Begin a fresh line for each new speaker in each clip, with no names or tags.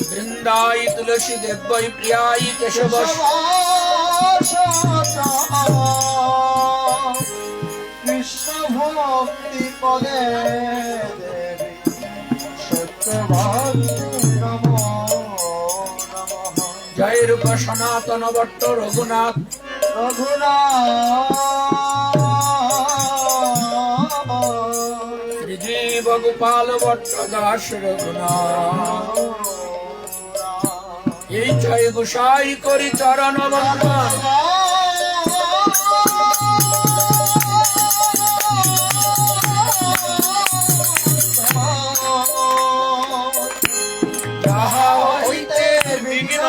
বৃন্দাই তুলসী দেব্যই প্রিয়াই কেশব
কৃষ্ণ ভক্তি পদে সত্য ভক্তি নমো নমঃ।
জয় রূপ সনাতন ভট্ট রঘুনাথ শ্রীজীব গোপাল ভট্ট দাস রঘুনাথ। এই জয় গোসাই করি চরণ বন্দন যাহা হইতে বিঘ্ন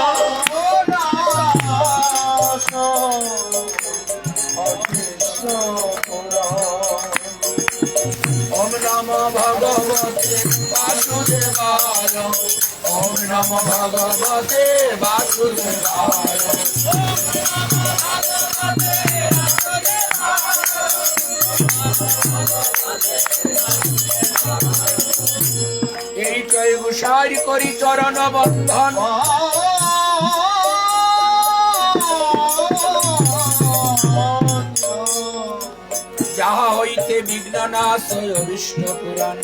ওম নম ভগবতে বাসুদেবায় ওম নম ভগবতে বাসুদেবায়। এই জয় গোসাই করি চরণ বন্ধন যাহা হইতে বিঘ্ন নাশয় বিষ্ণু পুরাণ।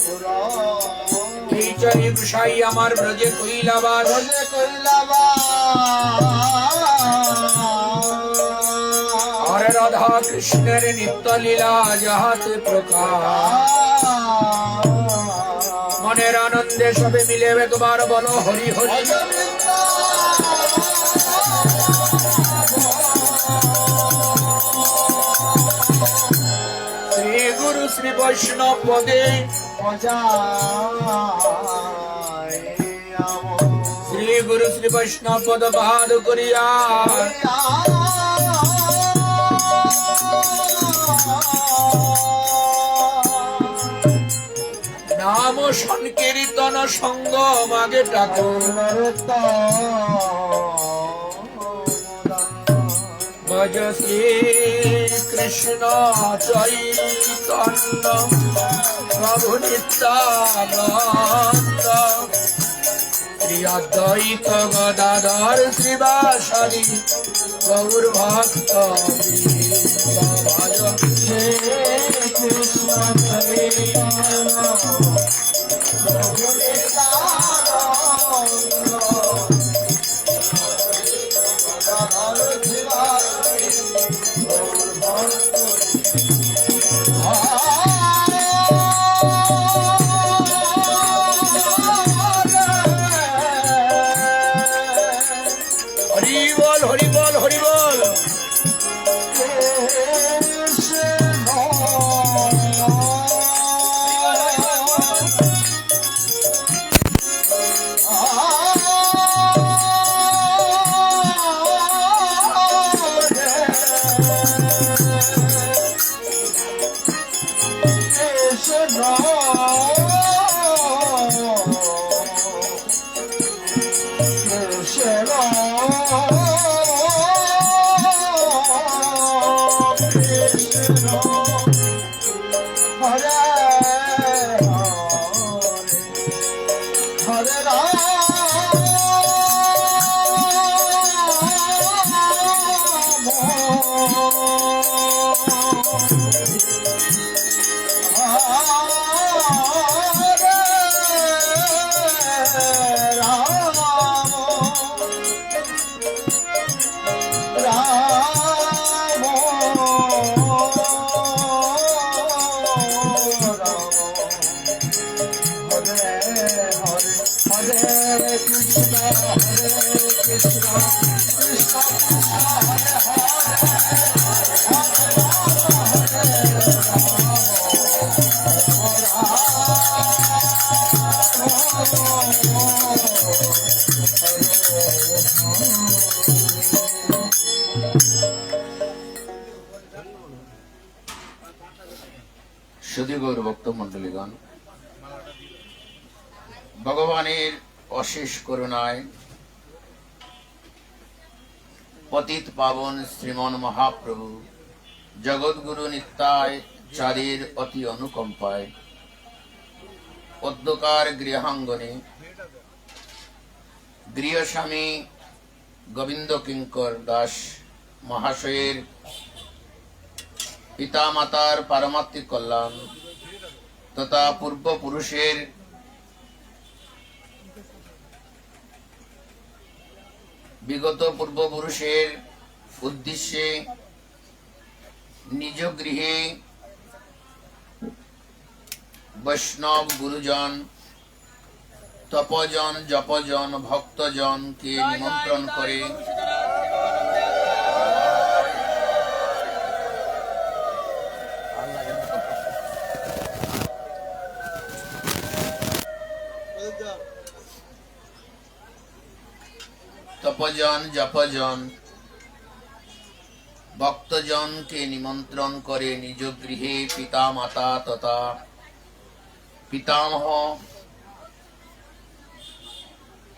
এই জয় গোসাই আমার ব্রজে কইলাবাস হরে রাধা কৃষ্ণের নিত্য লীলা যাহাতে প্রকাশ। মনের আনন্দে সবে মিলে একবার বলো হরি হরি। শ্রী গুরু শ্রী বৈষ্ণব পদে শ্রী গুরু শ্রী বৈষ্ণব পদ বাদ করিয়া নাম সংকীর্তন সঙ্গ মাগে ঠাকুর। ভজ শ্রী কৃষ্ণ চৈতন্য প্রভু নিত্যানন্দ শ্রী অদ্বৈত গদাধর শ্রীবাসাদি গৌর ভক্ত ভজ শ্রী কৃষ্ণ চৈতন্য প্রভু নিত্যানন্দ হরি বল হরি বল।
সুধী গৌর ভক্ত মন্ডলীগণ, ভগবানের অশেষ করুণায় পতিত পাবন শ্রীমন মহাপ্রভু জগৎগুরু নিত্যায় চাঁদের অতি অনুকম্পায় অধ্যকার গৃহাঙ্গনে গৃহস্বামী গোবিন্দ কিঙ্কর দাস মহাশয়ের পিতা মাতার পারমাত্মিক কল্যাণ তথা পূর্বপুরুষের বিগত পূর্বপুরুষের উদ্দেশ্যে নিজ গৃহে বৈষ্ণব গুরুজন তপজন জপজন ভক্তজনকে নিমন্ত্রণ করে তপজন জপজন ভক্তজনকে নিমন্ত্রণ করে নিজ গৃহে পিতা মাতা তথা পিতামহ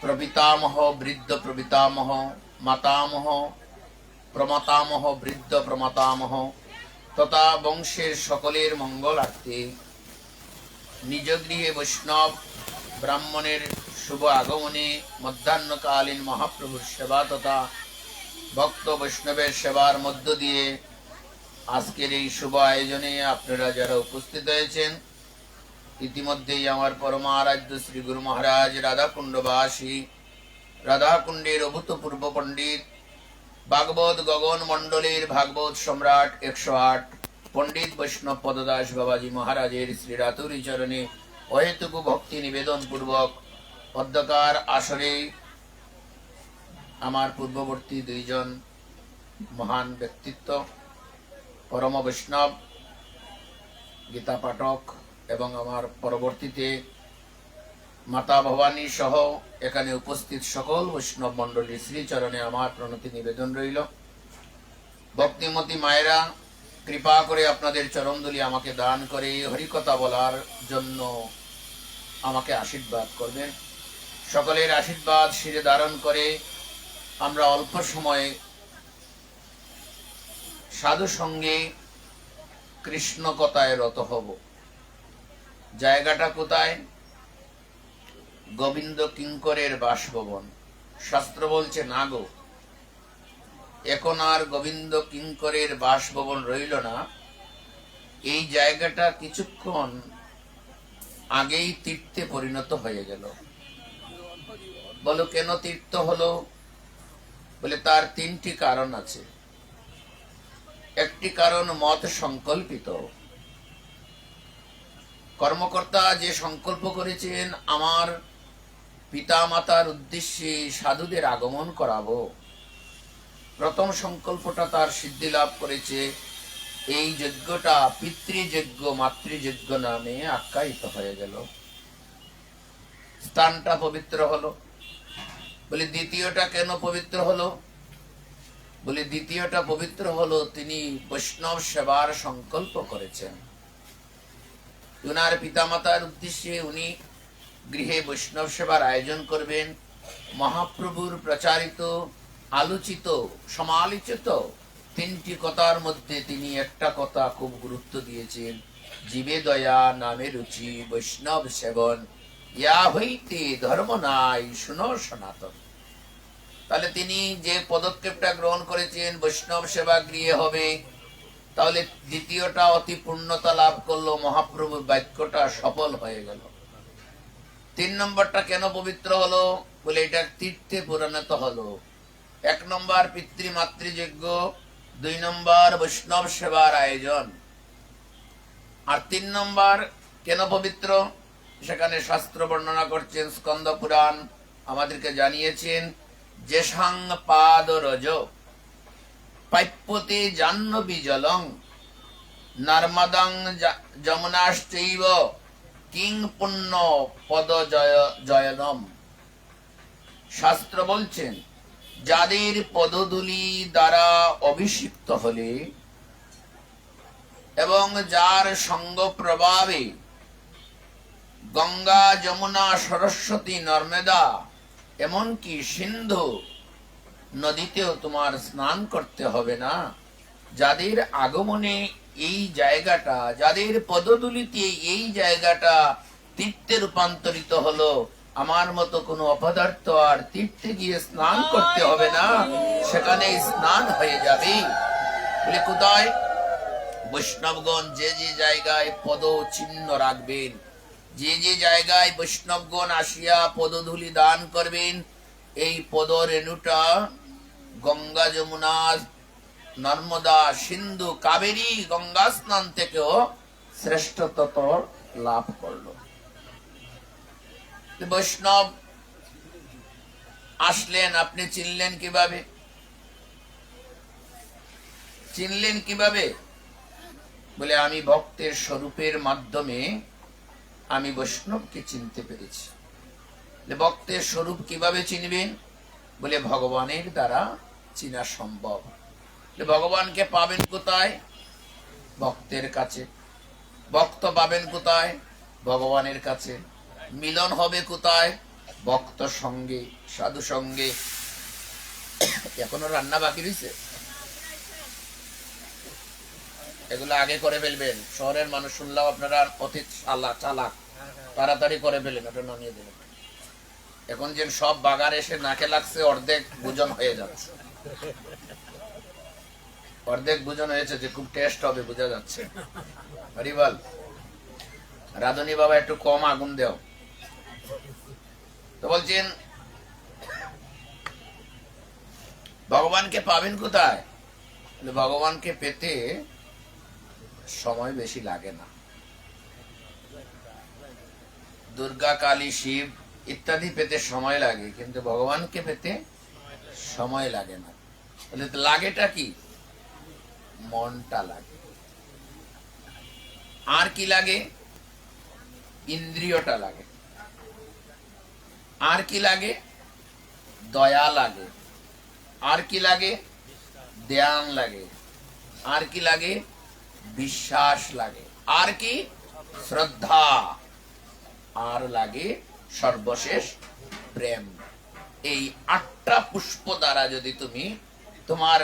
প্রপিতামহ বৃদ্ধ প্রপিতামহ মাতামহ প্রমাতামহ বৃদ্ধ প্রমাতামহ তথা বংশের সকলের মঙ্গলার্থে নিজ গৃহে বৈষ্ণব ব্রাহ্মণের শুভ আগমনে মধ্যাহ্নকালীন মহাপ্রভুর সেবা তথা ভক্ত বৈষ্ণবের সেবার মধ্য দিয়ে আজকের এই শুভ আয়োজনে আপনারা যারা উপস্থিত হয়েছেন, ইতিমধ্যেই আমার পরমারাধ্য শ্রী গুরু মহারাজ রাধাকুণ্ডবাসী রাধাকুণ্ডের অভূতপূর্ব পণ্ডিত ভাগবত গগন মণ্ডলের ভাগবত সম্রাট 108 পণ্ডিত বৈষ্ণব পদদাস বাবাজি মহারাজের শ্রী রাতুরি চরণে অহেতুক ভক্তি নিবেদন পূর্বক অধ্যকার আসরে আমার পূর্ববর্তী দুইজন মহান ব্যক্তিত্ব পরম বৈষ্ণব গীতা পাঠক এবং আমার পরবর্তীতে মাতা ভবানী সহ এখানে উপস্থিত সকল বৈষ্ণব মণ্ডলীর শ্রীচরণে আমার প্রণতি নিবেদন রইল। ভক্তিমতী মায়েরা কৃপা করে আপনাদের চরণধুলি আমাকে দান করে হরিকথা বলার জন্য আমাকে আশীর্বাদ করবেন। সকলের আশীর্বাদ শিরে ধারণ করে আমরা অল্প সময়ে সাধু সঙ্গে কৃষ্ণ কথায় রত হব। জায়গাটা কোথায়? গোবিন্দ কিঙ্করের বাসভবন। শাস্ত্র বলছে না গো, এখন আর গোবিন্দ কিঙ্করের বাসভবন রইল না। এই জায়গাটা কিছুক্ষণ আগেই তীর্থে পরিণত হয়ে গেল। বলো কেন তীর্থ হলো? বলে তার তিনটি কারণ আছে। একটি কারণ মত সংকল্পিত। কর্মকর্তা যে সংকল্প করেছেন আমার পিতা মাতার উদ্দেশ্যে সাধুদের আগমন করাবো, প্রথম সংকল্পটা তার সিদ্ধি লাভ করেছে। এই যজ্ঞটা পিতৃযজ্ঞ মাতৃযজ্ঞ নামে আখ্যায়িত হয়ে গেল। স্থানটা পবিত্র হলো। বলে দ্বিতীয়টা কেন পবিত্র হলো? বলে দ্বিতীয়টা পবিত্র হলো তিনি বৈষ্ণব সেবার সংকল্প করেছেন। উনার পিতামাতার উদ্দেশ্যে উনি গৃহে বৈষ্ণব সেবার আয়োজন করবেন। মহাপ্রভুর প্রচারিত আলোচিত সমালোচিত তিনটি কথার মধ্যে তিনি একটা কথা খুব গুরুত্ব দিয়েছেন, জীবে দয়া নামে রুচি বৈষ্ণব সেবন, ইয়া হইতে ধর্ম নাই শুনো সনাতন। তাহলে তিনি যে পদক্ষেপটা গ্রহণ করেছেন বৈষ্ণব সেবা গৃহে হবে, তাহলে দ্বিতীয়টা অতি পূর্ণতা লাভ করলো, মহাপ্রভুর বাক্যটা সফল হয়ে গেল। 3 নম্বরটা কেন পবিত্র হলো? বলে এটা তীর্থে পরিণত হলো। 1 নম্বর পিতৃ মাতৃযজ্ঞ, 2 নম্বর বৈষ্ণব সেবার আয়োজন, আর 3 নম্বর কেন পবিত্র সেখানে শাস্ত্র বর্ণনা করছেন। স্কন্দ পুরাণ আমাদেরকে জানিয়েছেন, যেসাং পাদ রজ পাইপ্যতে জাহ্নবী জলং নর্মদং যমুনাশ্চৈব কিং পুণ্য পদ জয়নম। শাস্ত্র বলছেন, যাদের পদধূলি দ্বারা অভিষিক্ত হলে এবং যার সঙ্গ প্রভাবে গঙ্গা যমুনা সরস্বতী নর্মদা এমনকি সিন্ধু নদীতেও তোমার স্নান করতে হবে না, যাদের আগমনে এই জায়গাটা, যাদের পদধূলিতে এই জায়গাটা তীর্থে রূপান্তরিত হলো, আমার মতো কোনো অপদার্থ আর তীর্থে গিয়ে স্নান করতে হবে না, সেখানে স্নান হয়ে যাবে। বলে কোথায়? বৈষ্ণবগণ যে যে জায়গায় পদ চিহ্ন রাখবেন, যে যে জায়গায় বৈষ্ণবগণ আসিয়া পদধূলি দান করবেন, এই পদ রেণুটা গঙ্গা, যমুনা, নর্মদা, সিন্ধু, কাবেরী, গঙ্গা স্নান থেকেও শ্রেষ্ঠত্ব লাভ করলো। বৈষ্ণব আসলেন, আপনি চিনলেন কিভাবে? চিনলেন কিভাবে? বলে আমি ভক্তের স্বরূপের মাধ্যমে আমি বৈষ্ণবকে চিনতে পেরেছি। ভক্তের স্বরূপ কিভাবে চিনবেন? বলে ভগবানের দ্বারা চিনা সম্ভব। ভগবানকে পাবেন কোথায়? ভক্তের কাছে। ভক্ত পাবেন কোথায়? ভগবানের কাছে। মিলন হবে কোথায়? ভক্ত সঙ্গে, সাধু সঙ্গে। এখনো রান্না বাকি রয়েছে, এগুলো আগে করে ফেলবেন। শহরের মানুষ শুনলাম আপনারা অতি চালাক, তাড়াতাড়ি করে ফেলেন, ওটা নামিয়ে দেবেন। এখন যে সব বাগার এসে নাকে লাগছে, অর্ধেক ভোজন হয়ে যাচ্ছে। অর্ধেক ভোজন হয়েছে, যে খুব টেস্ট হবে বোঝা যাচ্ছে। হরিবল। রাধুনী বাবা একটু কম আগুন দেও। তো বলছেন ভগবানকে পাবেন কোথায়? ভগবানকে পেতে সময় বেশি লাগে না। দুর্গা, কালী, শিব ইত্যাদি পেতে সময় লাগে, কিন্তু ভগবানকে পেতে সময় লাগে না। লাগেটা কি? মনটা লাগে। আর কি লাগে? ইন্দ্রিয়টা লাগে। আর কি লাগে? দয়া লাগে। আর কি লাগে? ধ্যান লাগে। আর কি লাগে? বিশ্বাস লাগে। আর কি? শ্রদ্ধা। আর লাগে সর্বশেষ প্রেম। এই 8টা পুষ্প দ্বারা যদি তুমি তোমার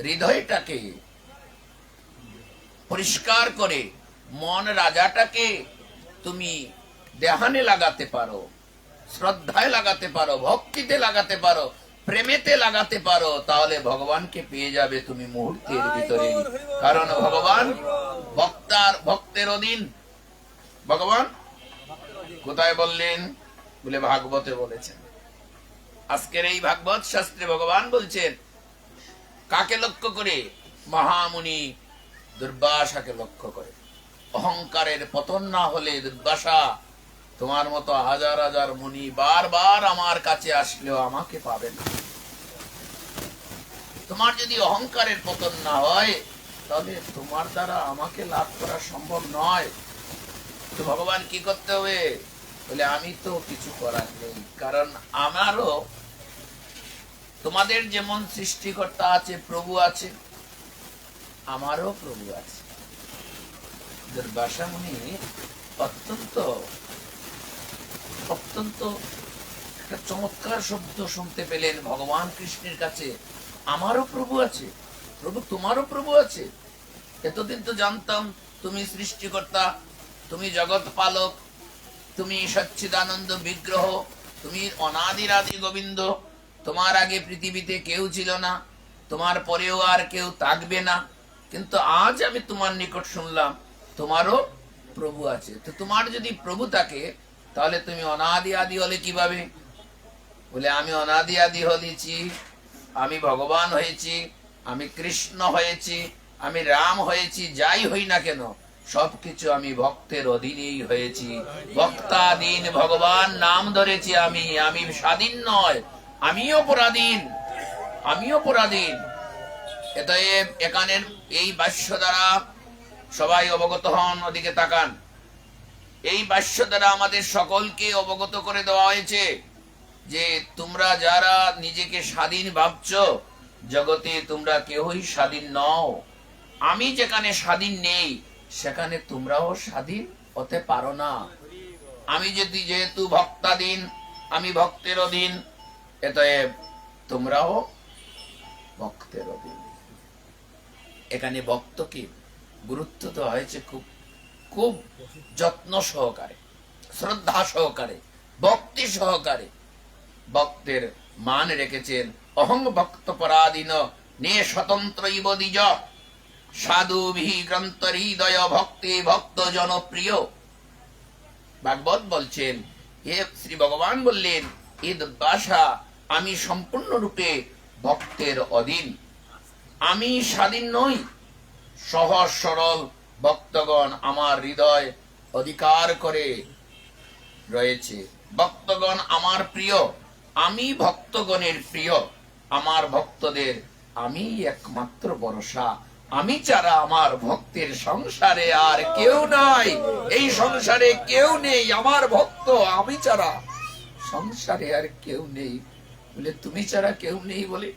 হৃদয়টাকে পরিষ্কার করে মন রাজাটাকে তুমি ধ্যানে লাগাতে পারো, শ্রদ্ধায় লাগাতে পারো, ভক্তিতে লাগাতে পারো, প্রেমেতে লাগাতে পারো, তাহলে ভগবানকে পেয়ে যাবে তুমি মুহূর্তের ভিতরে। কারণ ভগবান ভক্তের অধীন। ভগবান কোথায় বললেন? বলে ভাগবতে বলেছেন। আজকের এই ভাগবত শাস্ত্রে ভগবান বলছেন কাকে লক্ষ্য করে? মহামুনি দুর্বাসাকে লক্ষ্য করে। অহংকারের পতন না হলে দুর্বাসা, তোমার মতো হাজার হাজার মুনি বারবার আমার কাছে আসলেও আমাকে পাবে না। তোমার যদি অহংকারের পতন না হয়, তাহলে তোমার দ্বারা আমাকে লাভ করা সম্ভব নয়। তো ভগবান কি করতে হবে? বলে আমি তো কিছু করার নেই, কারণ আমারও তোমাদের যেমন সৃষ্টিকর্তা আছে, প্রভু আছে, আমারও প্রভু আছে। দুর্বাসা মুনি অত্যন্ত অত্যন্ত একটা চমৎকার শব্দ শুনতে পেলেন ভগবান কৃষ্ণের কাছে। আমারও প্রভু আছে। প্রভু, তোমারও প্রভু আছে? এতদিন তো জানতাম তুমি সৃষ্টিকর্তা, তুমি জগৎ পালক, তুমি সচ্চিদানন্দ বিগ্রহ, তুমি অনাদিরাদি গোবিন্দ। তোমার আগে পৃথিবীতে কেউ ছিল না, তোমার পরেও আর কেউ থাকবে না। কিন্তু আজ আমি তোমার নিকট শুনলাম তোমারও প্রভু আছে। তো তোমার যদি প্রভু থাকে, তাহলে তুমি অনাদি আদি হলে কিভাবে? বলে আমি অনাদি আদি হয়েছি, আমি ভগবান হয়েছি, আমি কৃষ্ণ হয়েছি, আমি রাম হয়েছি, যাই হই না কেন সবকিছু আমি ভক্তের অধীনেই হয়েছি। ভক্তাধীন ভগবান নাম ধরেছি আমি। আমি স্বাধীন নয়, আমিও পরাধীন, আমিও পরাধীন। এতএব এখানের এই বাক্য দ্বারা সবাই অবগত হন। ওদিকে তাকান। এই বাক্য দ্বারা আমাদের সকলকে অবগত করে দেওয়া হয়েছে যে তোমরা যারা নিজেকে স্বাধীন ভাবছো, জগতে তোমরা কেউই স্বাধীন নও। আমি যেখানে স্বাধীন নেই, সেখানে তোমরাও স্বাধীন হতে পারো না। আমি যদি যেহেতু ভক্তাধীন, আমি ভক্তের অধীন, এতএব তোমরাও ভক্তের অধীন। এখানে ভক্ত কি? গুরুত্ব দেওয়া হয়েছে খুব খুব যত্ন সহকারে, শ্রদ্ধা সহকারে, ভক্তি সহকারে। ভক্তের মান রেখেছেন। অহং ভক্ত পরাধীন নে স্বতন্ত্র ইব দ্বিজ সাধু বিহি গ্রন্থ হৃদয় ভক্তি ভক্ত জনপ্রিয়। ভাগবত বলছেন, হে শ্রী ভগবান বললেন, এ দুর্বাসা, আমি সম্পূর্ণরূপে ভক্তের অধীন, আমি স্বাধীন নই। সহজ সরল ভক্তগণ আমার হৃদয় অধিকার করে রয়েছে। ভক্তগণ আমার প্রিয়, আমি ভক্তগণের প্রিয়। আমার ভক্তদের আমি একমাত্র ভরসা। আমি ছাড়া আমার ভক্তের সংসারে আর কেউ নাই। এই সংসারে কেউ নেই, আমার ভক্ত আমি ছাড়া সংসারে আর কেউ নেই। বলে তুমি ছাড়া কেউ নেই বলে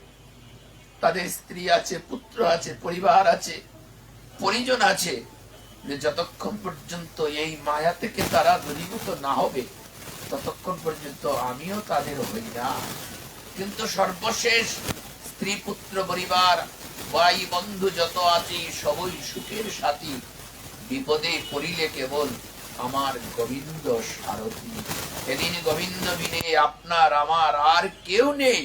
তাদের স্ত্রী আছে, পুত্র আছে, পরিবার আছে, পরিজন আছে। যতক্ষণ পর্যন্ত এই মায়া থেকে তারা দূরীভূত না হবে ততক্ষণ পর্যন্ত আমিও তাদের হই না। কিন্তু সর্বশেষ স্ত্রী পুত্র পরিবার ভাই বন্ধু যত আছে সবই সুখের সাথী। বিপদে পড়িলে কেবল আমার গোবিন্দ সারথী। এদিন গোবিন্দ বিনে আপনার আমার আর কেউ নেই।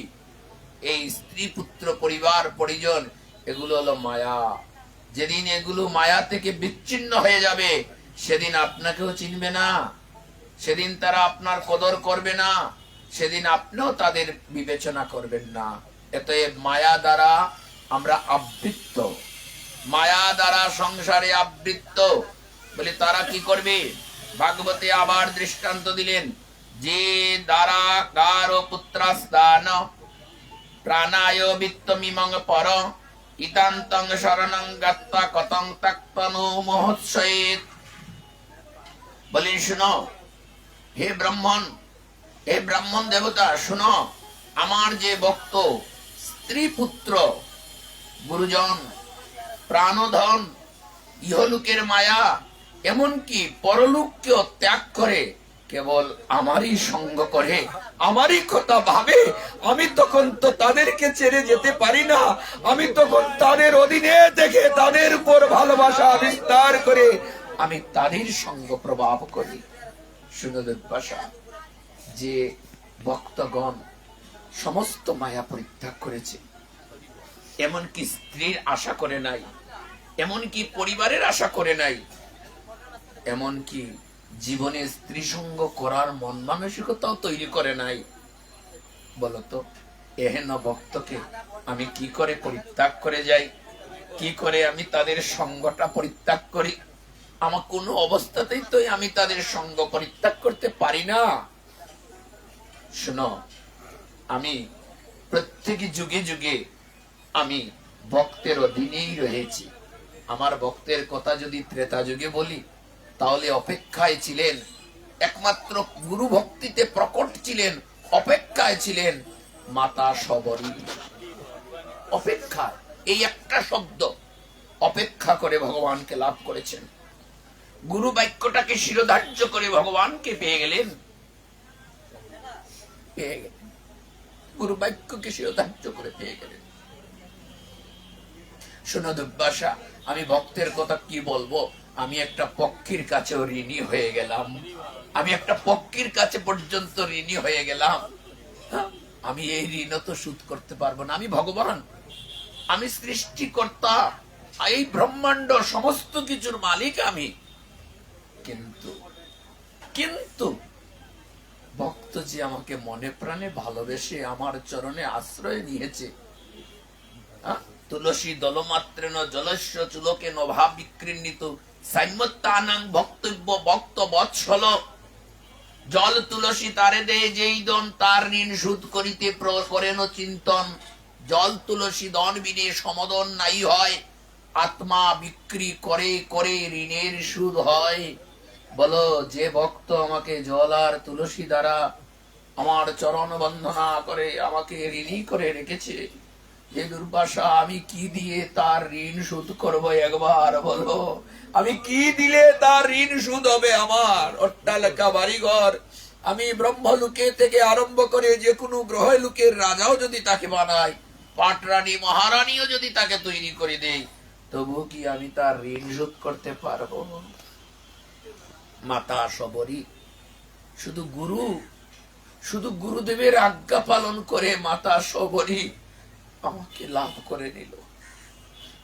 এই স্ত্রী পুত্র পরিবার পরিজন এগুলো হলো মায়া। যেদিন এগুলো মায়া থেকে বিচ্ছিন্ন হয়ে যাবে সেদিন আপনাকেও চিনবে না, সেদিন তারা আপনার কদর করবে না, সেদিন আপনিও তাদের বিবেচনা করবেন না। এতএব মায়া দ্বারা আমরা আবৃত্ত, মায়া দ্বারা সংসারে আবৃত্ত। বলে তারা কি করবে? ভাগবতে আবার দৃষ্টান্ত দিলেন, যে দ্বারা কার পুত্রাস্তান প্রাণায় বিত্তমিমং পর ইতান্তং শরণং গত্তা কতং তাক্তনো মহোৎসয়েত। বলেন, শুনো হে ব্রাহ্মণ, হে ব্রাহ্মণ দেবতা, শুনো, আমার যে ভক্ত স্ত্রী পুত্র গুরুজন প্রাণধন ইহলোকের মায়া এমনকি পরলোককেও ত্যাগ করে কেবল আমারই সঙ্গ করে, আমারই কথা ভাবে, আমি তখন তো তাদেরকে ছেড়ে যেতে পারি না। আমি তখন তাদের অধীনে থেকে তাদের উপর ভালোবাসা বিস্তার করে আমি তাদের সঙ্গ প্রভাব করি। শুনে দুর্বাসা, যে ভক্তগণ সমস্ত মায়া পরিত্যাগ করেছে, এমনকি স্ত্রীর আশা করে নাই, এমনকি পরিবারের আশা করে নাই, এমনকি জীবনে স্ত্রী সঙ্গ করার মন মানসিকতাও তৈরি করে নাই, বলতো এহেন ভক্তকে আমি কি করে পরিত্যাগ করে যাই? কি করে আমি তাদের সঙ্গটা পরিত্যাগ করি? আমার কোনো অবস্থাতেই তো আমি তাদের সঙ্গ পরিত্যাগ করতে পারি না। শোনো, আমি প্রত্যেক যুগে যুগে আমি ভক্তের অধীনেই রয়েছি। আমার ভক্তের কথা যদি ত্রেতা যুগে বলি তাহলে অপেক্ষায় ছিলেন, একমাত্র গুরু ভক্তিতে প্রকট ছিলেন, অপেক্ষায় ছিলেন মাতা সবরী। অপেক্ষা, এই একটা শব্দ, অপেক্ষা করে ভগবানকে লাভ করেছেন। গুরু বাক্যটাকে শিরোধার্য করে ভগবানকে পেয়ে গেলেন, পেয়ে গেলেন, গুরু বাক্যকে শিরোধার্য করে পেয়ে গেলেন। শোনো দুর্বাসা, আমি ভক্তের কথা কি বলবো? আমি একটা পক্ষীর কাছেও ঋণী হয়ে গেলাম, আমি একটা পক্ষীর কাছে পর্যন্ত ঋণী হয়ে গেলাম। আমি এই ঋণ তো শোধ করতে পারবো না। আমি ভগবান, আমি সৃষ্টিকর্তা, এই ব্রহ্মাণ্ড সমস্ত কিছুর মালিক আমি। কিন্তু কিন্তু ভক্ত যে আমাকে মনে প্রাণে ভালোবেসে আমার চরণে আশ্রয় নিয়েছে, তুলসী দলমাত্রেন জলস্য চুলকে নভা বিকৃণ্ণিত সাম্যত্তানাং ভক্তব্য ভক্ত বৎসল। জল তুলসী তারে দে যেই দন, তার ঋণ শোধ করিতে করেন চিন্তন। জল তুলসী দন বিনে সমদন নাই হয়, আত্মা বিক্রি করে করে ঋণের সুদ হয়। বলো, যে ভক্ত আমাকে জল আর তুলসী দ্বারা আমার চরণ বন্দনা করে আমাকে ঋণী করে রেখেছে, যে দুর্বাসা, আমি কি দিয়ে তার ঋণ শোধ করবো? একবার বলো, আমি কি দিলে তার ঋণ শোধ হবে? আমার অট্টালিকা বাড়িঘর, আমি ব্রহ্মলোকে থেকে আরম্ভ করে যে কোনো গ্রহ লোকের রাজাও যদি তাকে বানাই, পাটরানী মহারানীও যদি তাকে তৈরি করে দেই, তবু কি আমি তার ঋণ শোধ করতে পারবো? মাতা শবরী শুধু গুরুদেবের আজ্ঞা পালন করে মাতা শবরী আমাকে লাভ করে নিল।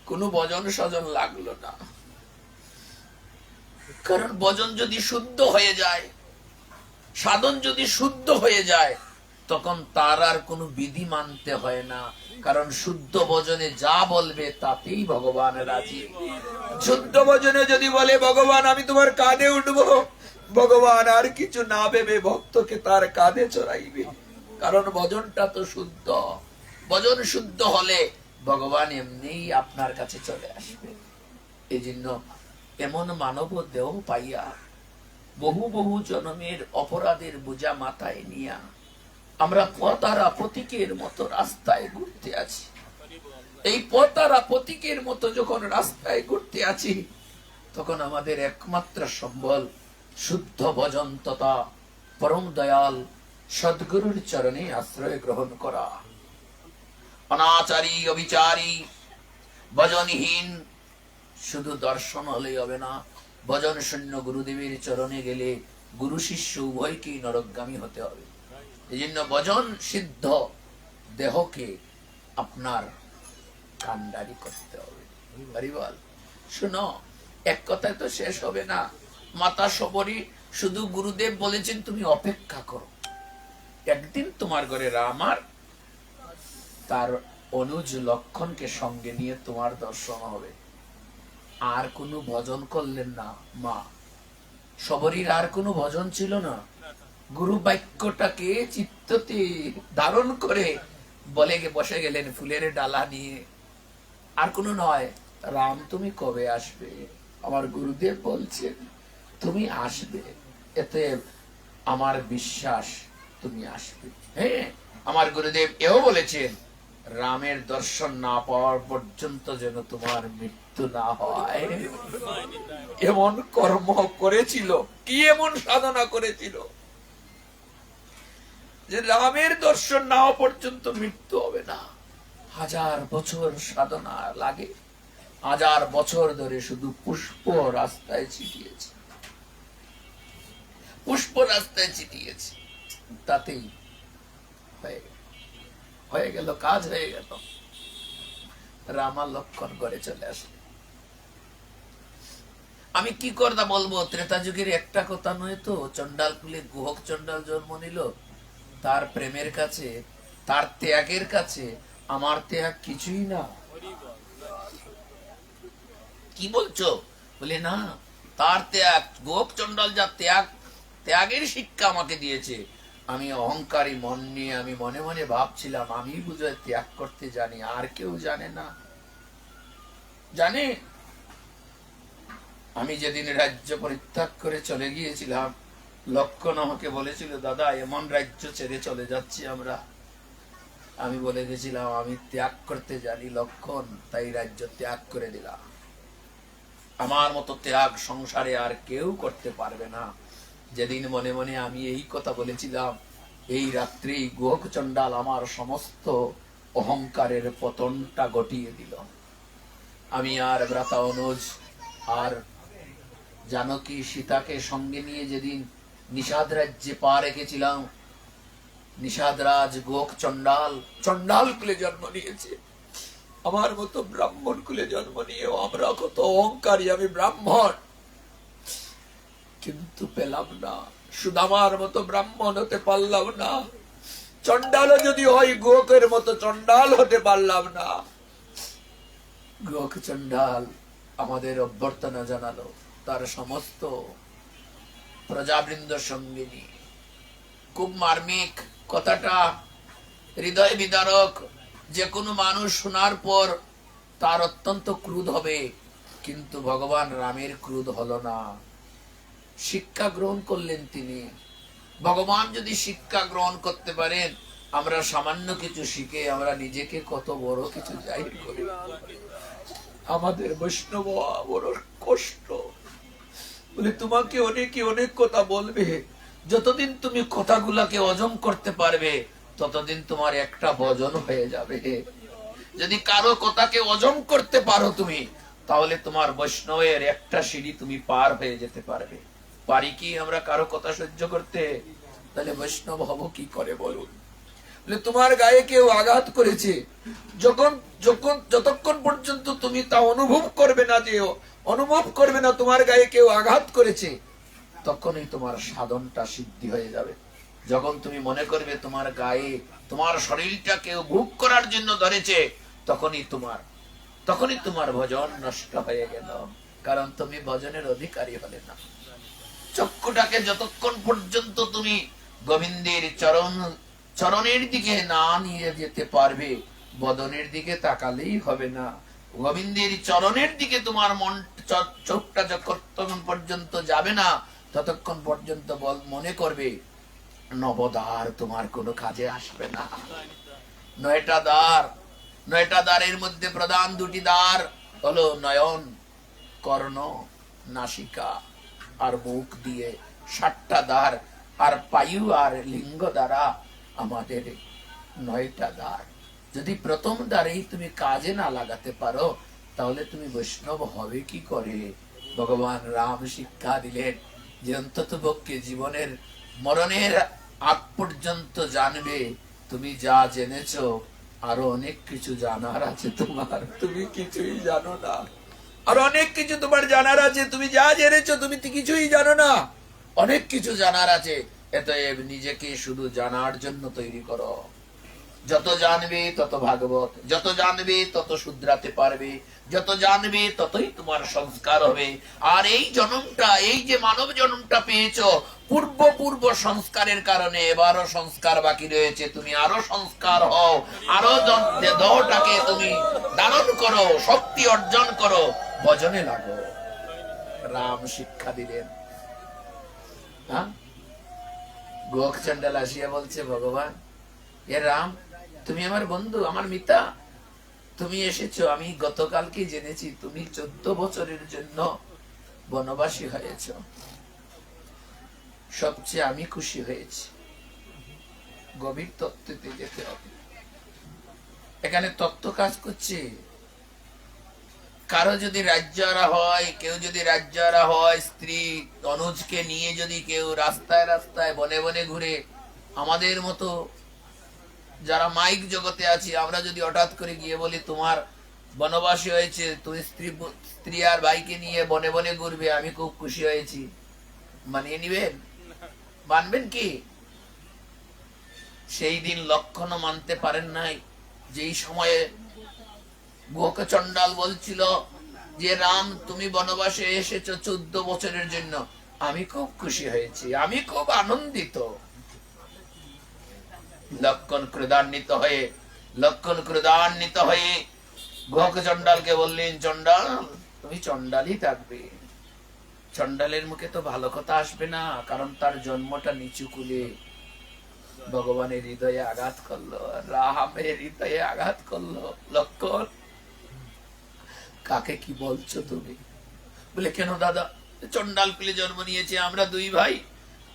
কোনো ভজন সাজন লাগলো না। কারণ ভজন যদি শুদ্ধ হয়ে যায়, সাধন যদি শুদ্ধ হয়ে যায়, তখন তার আর কোনো বিধি মানতে হয় না। কারণ শুদ্ধ ভজনে যা বলবে তাতেই ভগবান রাজি। শুদ্ধ ভজনে যদি বলে ভগবান আমি তোমার কাঁধে উঠবো, ভগবান আর কিছু না ভেবে ভক্তকে তার কাঁধে চড়াইবে। কারণ ভজনটা তো শুদ্ধ। ভজন শুদ্ধ হলে ভগবান এমনিই আপনার কাছে চলে আসবে। এই জন্য এমন মানব দেহ পাইয়া বহু বহু জন্মের অপরাধের বোঝা মাথায় নিয়া আমরা পতারা প্রতীকের মতো রাস্তায় ঘুরতে আছি। এই পতারা প্রতীকের মতো যখন রাস্তায় ঘুরতে আছি, তখন আমাদের একমাত্র সম্বল শুদ্ধ ভজন তথা পরম দয়াল সদ্গুরুর চরণে আশ্রয় গ্রহণ করা। অনাচারী অবিচারী ভজনহীন শুধু দর্শন হলে হবে না, ভজন শূন্য গুরুদেবের চরণে গেলে গুরু শিষ্য উভয়কেই নরকগামী হতে হবে। এই জন্য ভজন সিদ্ধ দেহকে আপনার কান্ডারি করতে হবে। বল শুনো, এক কথায় তো শেষ হবে না। মাতা শবরী শুধু গুরুদেব বলেছেন তুমি অপেক্ষা করো, একদিন তোমার ঘরে রামার তার অনুজ লক্ষণকে সঙ্গে নিয়ে তোমার দর্শন হবে। আর কোনো ভজন করলেন না মা শবরীর, আর কোনো ভজন ছিল না। গুরু বাক্যটাকে চিত্ততে ধারণ করে বসে গেলেন ফুলের ডালা নিয়ে। আর কোনো নয়, রাম তুমি কবে আসবে? আমার গুরুদেব বলছেন তুমি আসবে, এতে আমার বিশ্বাস তুমি আসবে। হ্যাঁ, আমার গুরুদেব এও বলেছেন রামের দর্শন না পাওয়ার পর্যন্ত যেন তোমার মৃত্যু না হয়। এমন কর্ম করেছিল, কি এমন সাধনা করেছিল যে রামের দর্শন না হওয়া পর্যন্ত মৃত্যু হবে না। 1000 বছর সাধনা লাগে, 1000 বছর ধরে শুধু পুষ্প রাস্তায় ছিটিয়েছে, পুষ্প রাস্তায় ছিটিয়েছে, তাতেই হয়ে গেল, কাজ হয়ে গেল। রামা লক্ষণ করে চলে আসে। আমি কি করদা বলবো, ত্রেতা যুগের একটা কথা নয় তো। চন্ডাল কুলে গুহক চন্ডাল জন্ম নিল, তার প্রেমের কাছে, তার ত্যাগের কাছে আমার ত্যাগ কিছুই না। কি বলছো? বলে না, তার ত্যাগ, গুহক চন্ডাল যা ত্যাগের শিক্ষা আমাকে দিয়েছে, আমি অহংকারী মন নিয়ে আমি মনে মনে ভাবছিলাম আমি বুঝে ত্যাগ করতে জানি, আর কেউ জানে না। জানে, আমি যেদিন রাজ্য পরিত্যাগ করে চলে গিয়েছিলাম, লক্ষণ আমাকে বলেছিল দাদা এমন রাজ্য ছেড়ে চলে যাচ্ছি আমরা। আমি বলে গেছিলাম আমি ত্যাগ করতে জানি লক্ষণ, তাই রাজ্য ত্যাগ করে দিলাম। আমার মতো ত্যাগ সংসারে আর কেউ করতে পারবে না। যেদিন মনে মনে আমি এই কথা বলেছিলাম, এই রাত্রি গুহক চন্ডাল আমার সমস্ত অহংকারের পতনটা ঘটিয়ে দিল। আমি আর ভ্রাতা অনুজ আর জানকী সীতাকে সঙ্গে নিয়ে যেদিন নিষাদ রাজ্যে পা রেখেছিলাম, নিষাদ রাজ গুহক চন্ডাল কুলে জন্ম নিয়েছে। আমার মতো ব্রাহ্মণ কুলে জন্ম নিয়েও আমরা কত অহংকারী, আমি ব্রাহ্মণ, কিন্তু পেলাম না। সুদামার মতো ব্রাহ্মণ হতে পারলাম না। চন্ডালও যদি হয় গোকের মতো চন্ডাল হতে পারলাম না। গোক চন্ডাল আমাদের অভ্যর্থনা জানালো তার সমস্ত প্রজাবৃন্দ সঙ্গে নিয়ে। খুব মার্মিক কথাটা, হৃদয় বিদারক। যে কোনো মানুষ শোনার পর তার অত্যন্ত ক্রোধ হবে, কিন্তু ভগবান রামের ক্রোধ হলো না। শিক্ষা গ্রহণ করলেন তিনি। ভগবান যদি শিক্ষা গ্রহণ করতে পারেন, আমরা সামান্য কিছু শিখে আমরা নিজেকে কত বড় কিছু জাহির করি। আমাদের বৈষ্ণব বড় কষ্ট। বলে তোমাকে অনেকে অনেক কথা বলবে, যতদিন তুমি কথাগুলাকে হজম করতে পারবে ততদিন তোমার একটা ভজন হয়ে যাবে। যদি কারো কথাকে হজম করতে পারো তুমি, তাহলে তোমার বৈষ্ণবের একটা সিঁড়ি তুমি পার হয়ে যেতে পারবে। পারি কি আমরা কারো কথা সহ্য করতে? তাহলে বৈষ্ণব হব কি করে বলুন? তোমার গায়ে কেউ আঘাত করেছে, যতক্ষণ পর্যন্ত তুমি তা অনুভব করবে না তোমার গায়ে কেউ আঘাত করেছে, তখনই তোমার সাধনটা সিদ্ধি হয়ে যাবে। যখন তুমি মনে করবে তোমার গায়ে, তোমার শরীরটা কেউ ভোগ করার জন্য ধরেছে, তখনই তোমার ভজন নষ্ট হয়ে গেল, কারণ তুমি ভজনের অধিকারী হলে না। চক্ষুটাকে যতক্ষণ পর্যন্ত তুমি গোবিন্দের চরণের দিকে না নিয়ে যেতে পারবে, বদনের দিকে তাকালেই হবে না। গোবিন্দের চরণের দিকে তোমার মন, চোখটা যতক্ষণ পর্যন্ত যাবে না, ততক্ষণ পর্যন্ত মনে করবে নবদ্বার তোমার কোনো কাজে আসবে না। 9টা দ্বার, 9টা দ্বারের মধ্যে প্রধান 2টি দ্বার হলো নয়ন, কর্ণ, নাসিকা আর মুখ দিয়ে 7টা দ্বার, আর পায়ু আর লিঙ্গ দ্বারা আমাদের 9টা দ্বার। যদি প্রথম দ্বারেই তুমি কাজে না লাগাতে পারো, তাহলে তুমি বৈষ্ণব হবে কি করে? ভগবান রাম শিক্ষা দিলেন যে অন্তত পক্ষে জীবনের মরণের আগ পর্যন্ত জানবে তুমি যা জেনেছো, আরো অনেক কিছু জানার আছে তোমার, তুমি কিছুই জানো না। আর অনেক কিছু তোমার জানার আছে, তুমি যা জেনেছো তুমি কিছুই জানো না, অনেক কিছু জানার আছে। এতএব নিজেকে শুধু জানার জন্য তৈরি করো। যত জানবে তত ভাগবত, যত জানবে তত শুধরাতে পারবে, যত জানবে ততই তোমার সংস্কার হবে। আর এই জন্মটা, এই যে মানব জন্মটা পেয়েছো, পূর্ব সংস্কারের কারণে এবারও সংস্কার বাকি রয়েছে। তুমি আরো সংস্কার হও, আরো দেহটাকে তুমি ধারণ করো, শক্তি অর্জন করো, ভজনে লাগো। রাম শিক্ষা দিলেন। গোখ চন্ডাল আসিয়া বলছে, ভগবান এ রাম, তুমি আমার বন্ধু, আমার মিতা, তুমি এসেছো। আমি গতকালকে জেনেছি তুমি 14 বছরের জন্য বনবাসী হয়েছ। সবচেয়ে আমি খুশি হয়েছি। গভীর তত্ত্বতে যেতে হবে। এখানে তত্ত্ব কাজ করছে। কারো যদি রাজ্যারা হয়, কেউ যদি রাজ্যারা হয়, স্ত্রী অনুজকে নিয়ে যদি কেউ রাস্তায় রাস্তায় বনে বনে ঘুরে, আমাদের মতো যারা মাইক জগতে আছি, আমরা যদি হঠাৎ করে গিয়ে বলি তোমার বনবাসী হয়েছে, তুমি স্ত্রী আর ভাইকে নিয়ে বনে বনে ঘুরবে, আমি খুব খুশি হয়েছি, মানিয়ে নিবেন? মানবেন কি? সেই দিন লক্ষণও মানতে পারেন নাই, যেই সময়ে গোখ চন্ডাল বলছিল যে রাম তুমি বনবাসে এসেছো 14 বছরের জন্য, আমি খুব খুশি হয়েছি, আমি খুব আনন্দিত। লক্ষণ ক্রোধান্বিত হয়ে গোখ চন্ডালকে বললেন, চন্ডাল তুমি চন্ডালই থাকবে। চন্ডালের মুখে তো ভালো কথা আসবে না, কারণ তার জন্মটা নিচু কুলে। ভগবানের হৃদয়ে আঘাত করলো, রামের হৃদয়ে আঘাত করলো। লক্ষণ কাকে কি বলছো তুমি? বলে, কেন দাদা? চন্ডাল কুলে জন্ম নিয়েছে, আমরা 2 ভাই,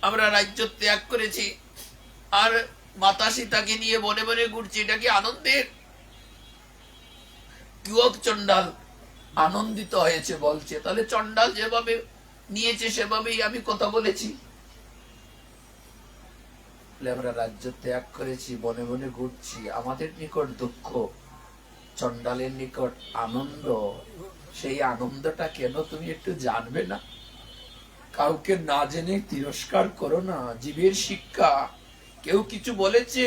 আমরা রাজ্য ত্যাগ করেছি, আর মাতা সীতাকে নিয়ে বনে বনে ঘুরছি, এটা কি আনন্দের? গোখ চন্ডাল আনন্দিত হয়েছে, বলছে তাহলে চন্ডাল যেভাবে নিয়েছে সেভাবেই আমি কথা বলেছি। আমরা রাজ্য ত্যাগ করেছি, বনে বনে ঘুরছি, আমাদের নিকট দুঃখ, চন্ডালের নিকট আনন্দ। সেই আনন্দটা কেন তুমি একটু জানবে না? কাউকে না জেনে তিরস্কার করো না, জীবের শিক্ষা। কেউ কিছু বলেছে,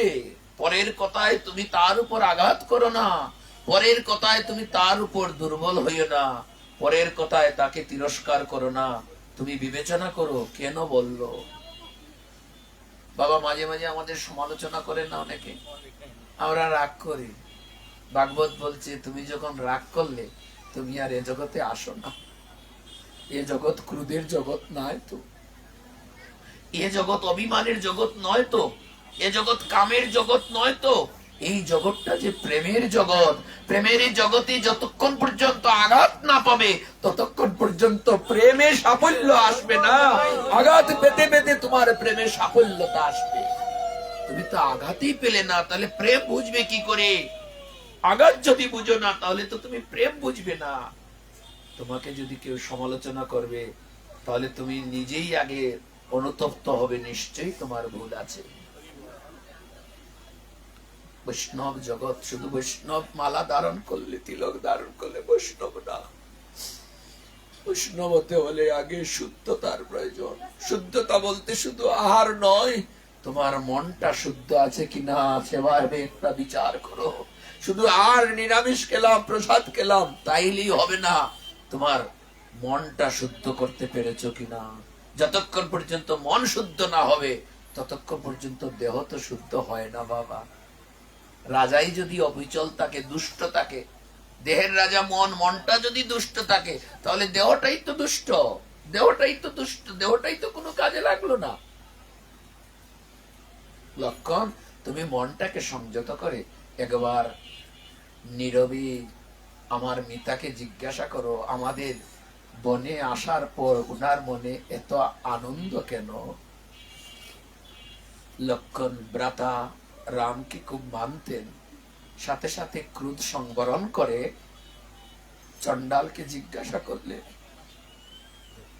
পরের কথায় তুমি তার উপর আঘাত করো না, পরের কথায় তুমি তার উপর দুর্বল হইও না, পরের কথায় তাকে তিরস্কার করো না, তুমি বিবেচনা করো কেন বললো। বাবা মাঝে মাঝে আমাদের সমালোচনা করেন না অনেকে, আমরা রাগ করি। ভাগবত বলছে তুমি যখন রাগ করলে তুমি আর এ জগতে আসো না। এ জগৎ ক্রোধের জগৎ নয় তো, এ জগৎ অভিমানের জগৎ নয় তো, এ জগৎ কামের জগৎ নয় তো, এই জগৎটা যে প্রেমের জগৎ। প্রেমের এই জগতে যতক্ষণ পর্যন্ত আঘাত না পাবে ততক্ষণ পর্যন্ত প্রেমে সাফল্য আসবে না। আঘাত পেতে পেতে তোমার প্রেমে সাফল্যতা আসবে। তুমি তো আঘাতই পেলে না, তাহলে প্রেম বুঝবে কি করে? আঘাত যদি বুঝো না, তাহলে তো তুমি প্রেম বুঝবে না। তোমাকে যদি কেউ সমালোচনা করবে তাহলে তুমি নিজেই আগে অনুতপ্ত হবে, নিশ্চয়ই তোমার ভুল আছে। বৈষ্ণব জগৎ শুধু বৈষ্ণব মালা ধারণ করলে, তিলক ধারণ করলে বৈষ্ণব না। বৈষ্ণব হতে হলে আগে শুদ্ধতার প্রয়োজন। শুদ্ধতা বলতে শুধু আহার নয়, তোমার মনটা শুদ্ধ আছে কিনা সেভাবে একটা বিচার করো। শুধু আর নিরামিষ খেলাম, প্রসাদ খেলাম তাইলেই হবে না, তোমার মনটা শুদ্ধ করতে পেরেছো কিনা। যতক্ষণ পর্যন্ত মন শুদ্ধ না হবে ততক্ষণ পর্যন্ত দেহ তো শুদ্ধ হয় না বাবা। রাজাই যদি অবিচল থাকে, দুষ্ট থাকে, দেহের রাজা মন, মনটা যদি দুষ্ট থাকে তাহলে দেহটাই তো দুষ্ট, দেহটাই তো দুষ্ট, দেহটাই তো কোনো কাজে লাগলো না। লক্ষণ, তুমি মনটাকে সংযত করে একবার নীরবে আমার মিতাকে জিজ্ঞাসা করো, আমাদের বনে আসার পর উনার মনে এত আনন্দ কেন? লক্ষণ ভ্রাতা রামকে খুব মানতেন, সাথে সাথে ক্রোধ সংবরণ করে চণ্ডালকে জিজ্ঞাসা করলে,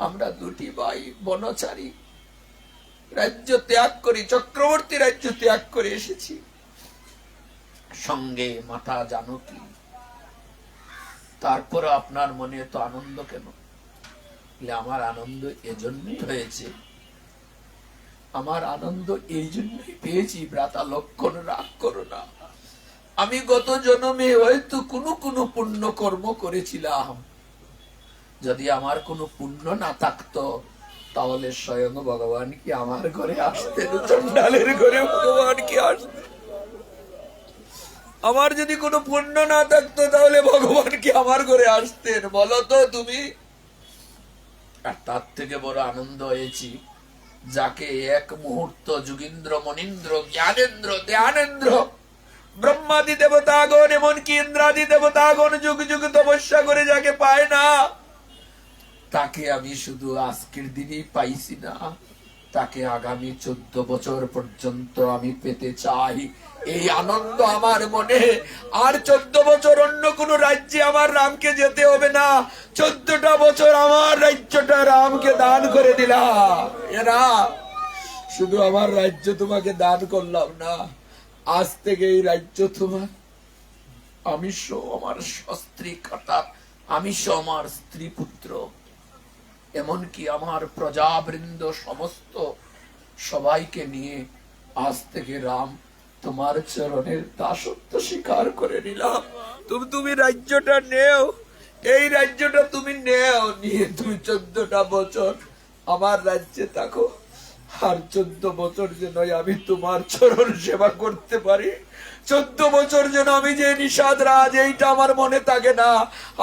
আমরা দুটি ভাই বনচারী, রাজ্য ত্যাগ করি, চক্রবর্তী রাজ্য ত্যাগ করে এসেছি, সঙ্গে মাতা জানকী, তারপর আপনার মনে এত আনন্দ কেন? আমার আনন্দ এজন্যই হয়েছে, আমার আনন্দ এই জন্যই পেয়েছি ভ্রাতা লক্ষণ, রাগ করো না। আমি গত জন্মে হয়তো কোনো পুণ্য কর্ম করেছিলাম, যদি আমার কোনো পুণ্য না থাকতো তাহলে স্বয়ং ভগবান কি আমার ঘরে আসতেন? চণ্ডালের ঘরে ভগবান কি আসতেন? আমার যদি কোনো পুণ্য না থাকতো তাহলে ভগবান কি আমার ঘরে আসতেন? বলো তো তুমি। আর তার থেকে বড় আনন্দ হয়েছি, যাকে এক মুহূর্ত যোগীন্দ্র, মনীন্দ্র, জ্ঞানেন্দ্র, ধ্যানেন্দ্র, ব্রহ্মাদি দেবতাগণ এমনকি ইন্দ্রাদি দেবতাগণ যুগ যুগ তপস্যা করে যাকে পায় না, তাকে আমি শুধু আজকের দিনই পাইছি না, তাকে আগামী 14 বছর পর্যন্ত আমি পেতে চাই। এই আনন্দ আমার মনে। আর 14 বছর অন্য কোন রাজ্যে আমার রামকে যেতে হবে না, 14টা বছর আমার রাজ্যটা রামকে দান করে দিলাম। এরা শুধু আমার রাজ্য তোমাকে দান করলাম না, আজ থেকে এই রাজ্য তোমার। আমি আমার স্ত্রী, অর্থাৎ আমি আমার স্ত্রী পুত্র, এমনকি আমার প্রজাবৃন্দ সমস্ত সবাইকে নিয়ে আজ থেকে রাম তোমার চরণের দাসত্ব স্বীকার করে নিলাম। তুমি রাজ্যটা নেও, এই রাজ্যটা তুমি নেও, নিয়ে তুমি 14টা বছর আমার রাজ্যে থাকো। আর 14 বছর যেন আমি তোমার চরণ সেবা করতে পারি, 14 বছর যেন আমি যে নিষাদ রাজ এইটা আমার মনে থাকে না,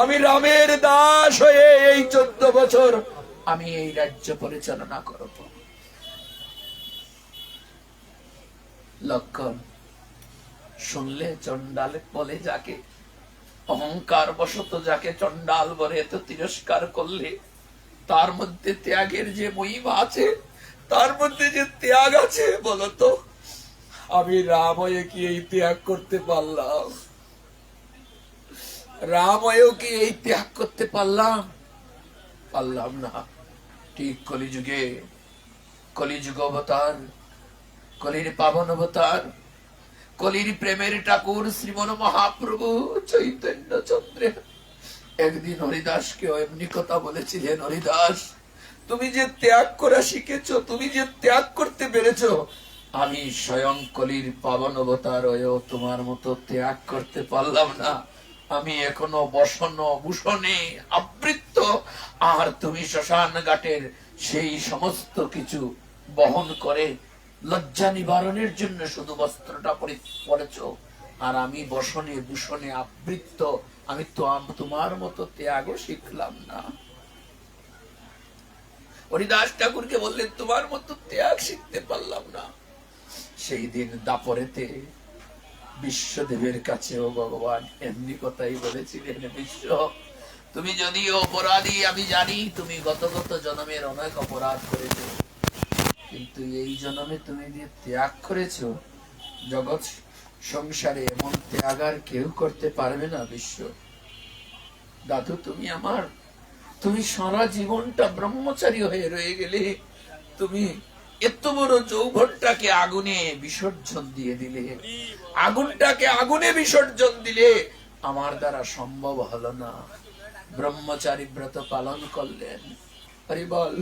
আমি রামের দাস হয়ে এই 14 বছর আমি এই রাজ্য পরিচালনা করব। লক্ষণ শুনলে চণ্ডাল বলে, যাকে অহংকার বশত যাকে চণ্ডাল বলে এত তিরস্কার করলে, তার মধ্যে ত্যাগের যে মহিমা আছে, তার মধ্যে যে ত্যাগ আছে, বলতো আমি রাম হয়ে কি এই ত্যাগ করতে পারলাম? রাম হয়েও কি এই ত্যাগ করতে পারলাম? পারলাম না। ঠিক কলিযুগে, কলিযুগ অবতার, কলির পাবন অবতার, কলির প্রেমের ঠাকুর শ্রীমন মহাপ্রভু চৈতন্য চন্দ্রে একদিন হরিদাসকে এমনি কথা বলেছিলেন, হরিদাস তুমি যে ত্যাগ করা শিখেছো, তুমি যে ত্যাগ করতে পেরেছো, আমি স্বয়ং কলির পাবন অবতার হয়েও তোমার মতো ত্যাগ করতে পারলাম না। আমি এখনো বসন ভূষণে আবৃত্ত, আর তুমি শ্মশান ঘাটের সেই সমস্ত কিছু বহন করে লজ্জা নিবারণের জন্য শুধু বস্ত্রটা পরেছ, আর আমি বসনে ভূষণে আবৃত্ত, আমি তো তোমার মতো ত্যাগও শিখলাম না। হরিদাস ঠাকুরকে বললেন, তোমার মতো ত্যাগ শিখতে পারলাম না। সেই দিন দাপরেতে বিশ্বদেবের কাছেও ভগবান এমনি কথাই বলেছিলেন, বিশ্ব তুমি যদিও অপরাধী, আমি জানি তুমি গত জন্মের অনেক অপরাধ করেছো, কিন্তু এই জন্মে তুমি যে ত্যাগ করেছো, জগৎ সংসারে এমন ত্যাগ আর কেউ করতে পারবে না। বিশ্ব দাদু তুমি আমার তুমি সারা জীবনটা ব্রহ্মচারী হয়ে রয়ে গেলে, তুমি এত বড় যৌবনটাকে আগুনে বিসর্জন দিয়ে দিলে, আগুনটাকে আগুনে বিসর্জন দিলে, আমার দ্বারা সম্ভব হলো না। ব্রহ্মচারী ব্রত পালন করলেন। হরি বল।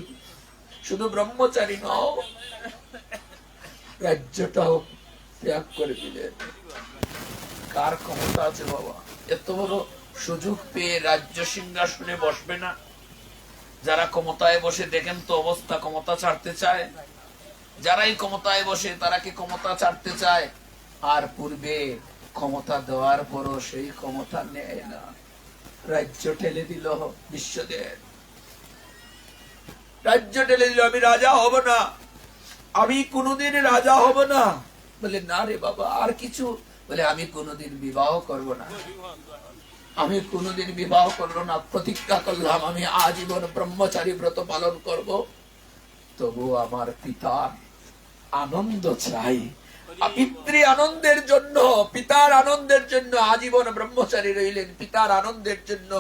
শুধু ব্রহ্মচারী নও, রাজ্যটাও ত্যাগ করে দিলেন। কার ক্ষমতা আছে বাবা এত বড় সুযোগ পেয়ে রাজ্য সিংহাসনে বসবে না? যারা ক্ষমতায় বসে দেখেন তো অবস্থা, ক্ষমতা ছাড়তে চায়। যারাই ক্ষমতায় বসে তারা কি ক্ষমতা ছাড়তে চায়? আর পূর্বে ক্ষমতা দেওয়ার পরও সেই ক্ষমতা নেয় না, রাজ্য ঠেলে দিল বিশ্বদেব। রাজ্য ঠেলে দিল, আমি রাজা হব না, আমি কোনোদিন রাজা হব না। বলে না রে বাবা, আর কিছু? বলে আমি কোনোদিন বিবাহ করব না, আমি কোনোদিন বিবাহ করবো না, প্রতিজ্ঞা করলাম আমি আজীবন ব্রহ্মচারী ব্রত পালন করব। তবু আমার পিতার আনন্দ চাই, পিতৃ আনন্দের জন্য, পিতার আনন্দের জন্য আজীবন ব্রহ্মচারী রইলেন। পিতার আনন্দের জন্য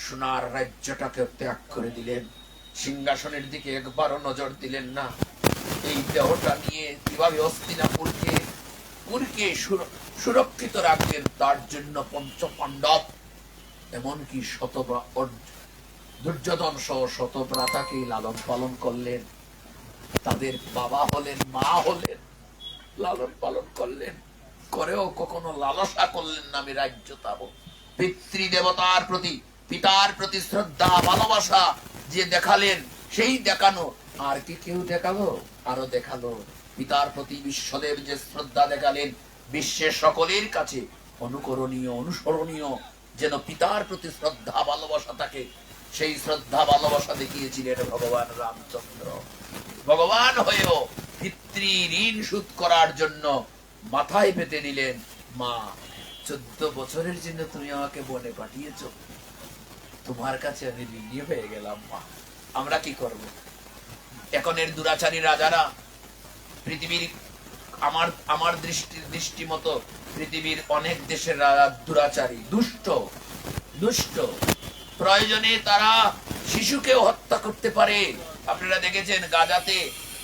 সোনার রাজ্যটাকে ত্যাগ করে দিলেন, সিংহাসনের দিকে একবারও নজর দিলেন না। এই দেহটা নিয়ে কিভাবে হস্তিনাপুরকে সুরক্ষিত রাখবেন তার জন্য পঞ্চ পাণ্ডব, এমনকি দুর্যোধন সহ শতভ্রাতাকে লালন পালন করলেন। তাদের বাবা হলেন, মা হলেন, লালন পালন করলেন, করেও কখনো লালসা করলেন না আমি রাজ্য পাব। পিতৃদেবতার প্রতি, পিতার প্রতি শ্রদ্ধা ভালোবাসা যে দেখালেন, সেই দেখানো আর কি কেউ দেখালো? আরো দেখালো পিতার প্রতি বিশ্বদেব যে শ্রদ্ধা দেখালেন, বিশ্বের সকলের কাছে অনুকরণীয়, অনুসরণীয় যেন পিতার প্রতি শ্রদ্ধা ভালোবাসা থাকে। সেই শ্রদ্ধা ভালোবাসা দেখিয়েছিলেন ভগবান রামচন্দ্র। ভগবান হয়েও পিতৃ ঋণ শোধ করার জন্য মাথায় পেতে নিলেন, মা 14 বছরের জন্য তুমি আমাকে বনে পাঠিয়েছ, তোমার কাছে আমি ঋণী হয়ে গেলাম মা। আমরা কি করব? এখন এর দুরাচারী রাজারা পৃথিবীর, আমার দৃষ্টি মতো পৃথিবীর অনেক দেশের রাজা দুরাচারী, দুষ্ট। প্রয়োজনে তারা শিশুকেও হত্যা করতে পারে। আপনারা দেখেছেন গাজাতে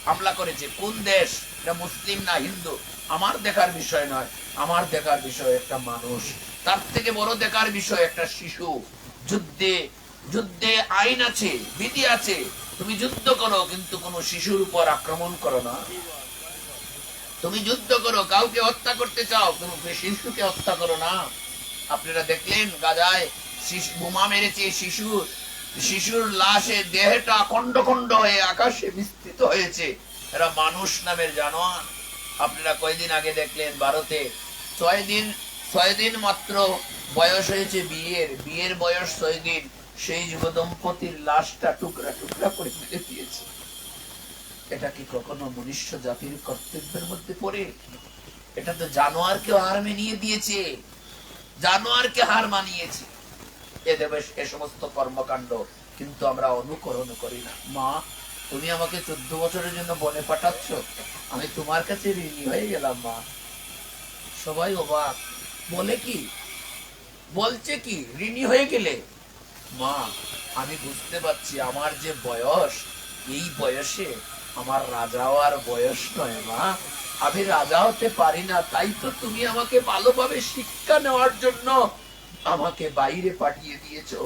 হামলা করেছে। কোন দেশ? এটা মুসলিম না হিন্দু আমার দেখার বিষয় নয়, আমার দেখার বিষয় একটা মানুষ। তার থেকে বড় দেখার বিষয় একটা শিশু। যুদ্ধে আইন আছে, বিধি আছে, তুমি যুদ্ধ করো, কিন্তু কোন শিশুর উপর আক্রমণ করো না। তুমি যুদ্ধ করো, কাউকে হত্যা করতে চাও, কোনো শিশুকে হত্যা করো না। আপনারা দেখলেন গাজায় বোমা মেরেছে, শিশুর লাশে দেহটা খন্ড খন্ড হয়ে আকাশে বিস্তৃত হয়েছে। এরা মানুষ নামের জানোয়ার। আপনারা কয়েকদিন আগে দেখলেন ভারতে 6 দিন মাত্র বয়স হয়েছে বিয়ের বয়স 6 দিন, সেই যুব দম্পতির লাশটা টুকরা টুকরা করে ফেলে দিয়েছে। এটা কি কখনো মনুষ্য জাতির কর্তব্যের মধ্যে পড়ে? এটা তো জানোয়ারকে হার মানিয়ে দিয়েছে, জানোয়ারকে হার মানিয়েছে এ দেবে এ সমস্ত কর্মকাণ্ড, কিন্তু আমরা অনুকরণ করি না। মা তুমি আমাকে 14 বছরের জন্য বনে পাঠাচ্ছ, আমি তোমার কাছে ঋণী হয়ে গেলাম মা। সবাই অবাক, বলে কি, বলছে কি ঋণী হয়ে গেলে? মা আমি বুঝতে পারছি আমার যে বয়স, এই বয়সে আমার রাজা হওয়ার বয়স নয় মা, আমি রাজা হতে পারি না। তাই তো তুমি আমাকে ভালোভাবে শিক্ষা নেওয়ার জন্য আমাকে বাইরে পাঠিয়ে দিয়েছো।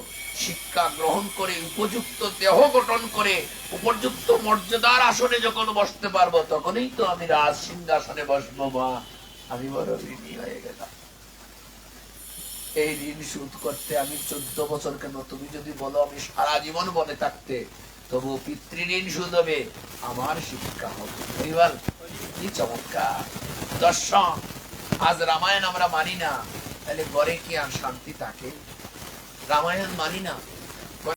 শিক্ষা গ্রহণ করে উপযুক্ত দেহ গঠন করে উপযুক্ত মর্যাদার আসনে যখন বসতে পারবো, তখনই তো আমি রাজ সিংহাসনে বসবো মা। আমি বড় ঋণী হয়ে গেলাম। এই ঋণ শোধ করতে আমি 14 বছর কেন, তুমি যদি বলো আমি সারা জীবন বনে থাকতে, তবু পিতৃ ঋণ শোধ হবে, আমার শিক্ষা হবে। কি চমৎকার দর্শন! আজ রামায়ণ আমরা মানি না, তাহলে ঘরে কি আর শান্তি থাকে? রামায়ণ মানি না,